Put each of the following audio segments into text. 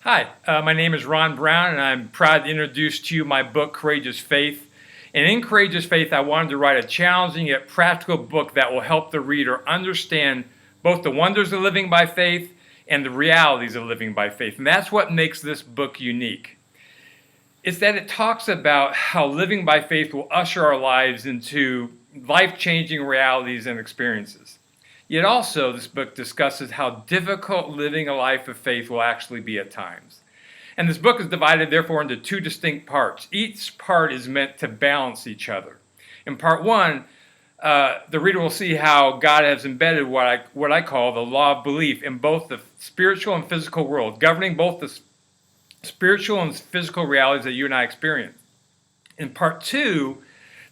Hi, my name is Ron Brown, and I'm proud to introduce to you my book, Courageous Faith. And in Courageous Faith, I wanted to write a challenging yet practical book that will help the reader understand both the wonders of living by faith and the realities of living by faith. And that's what makes this book unique. It's that it talks about how living by faith will usher our lives into life-changing realities and experiences. Yet also, this book discusses how difficult living a life of faith will actually be at times. And this book is divided, therefore, into two distinct parts. Each part is meant to balance each other. In part one, the reader will see how God has embedded what I call the law of belief in both the spiritual and physical world, governing both the spiritual and physical realities that you and I experience. In part two,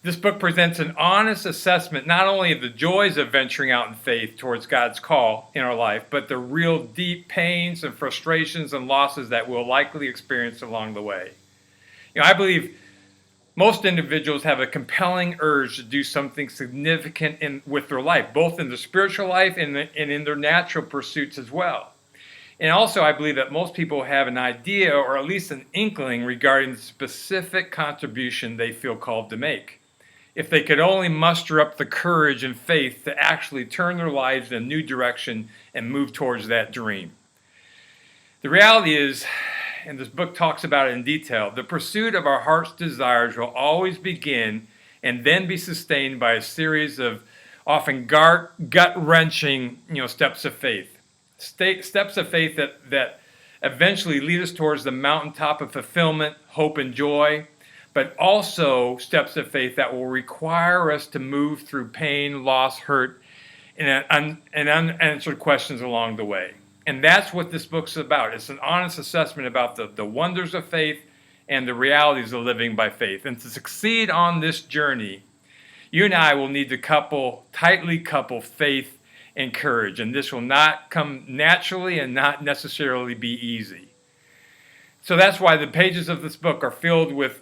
this book presents an honest assessment not only of the joys of venturing out in faith towards God's call in our life, but the real deep pains and frustrations and losses that we'll likely experience along the way. I believe most individuals have a compelling urge to do something significant with their life, both in the spiritual life and in their natural pursuits as well. And also, I believe that most people have an idea or at least an inkling regarding the specific contribution they feel called to make, if they could only muster up the courage and faith to actually turn their lives in a new direction and move towards that dream. The reality is, and this book talks about it in detail, the pursuit of our heart's desires will always begin and then be sustained by a series of often gut-wrenching steps of faith. Steps of faith that eventually lead us towards the mountaintop of fulfillment, hope, and joy, but also steps of faith that will require us to move through pain, loss, hurt, and unanswered questions along the way. And that's what this book's about. It's an honest assessment about the wonders of faith and the realities of living by faith. And to succeed on this journey, you and I will need to tightly couple faith and courage. And this will not come naturally and not necessarily be easy. So that's why the pages of this book are filled with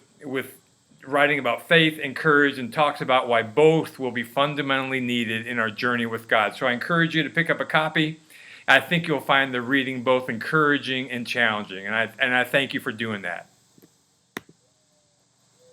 writing about faith and courage, and talks about why both will be fundamentally needed in our journey with God. So I encourage you to pick up a copy. I think you'll find the reading both encouraging and challenging, and I thank you for doing that.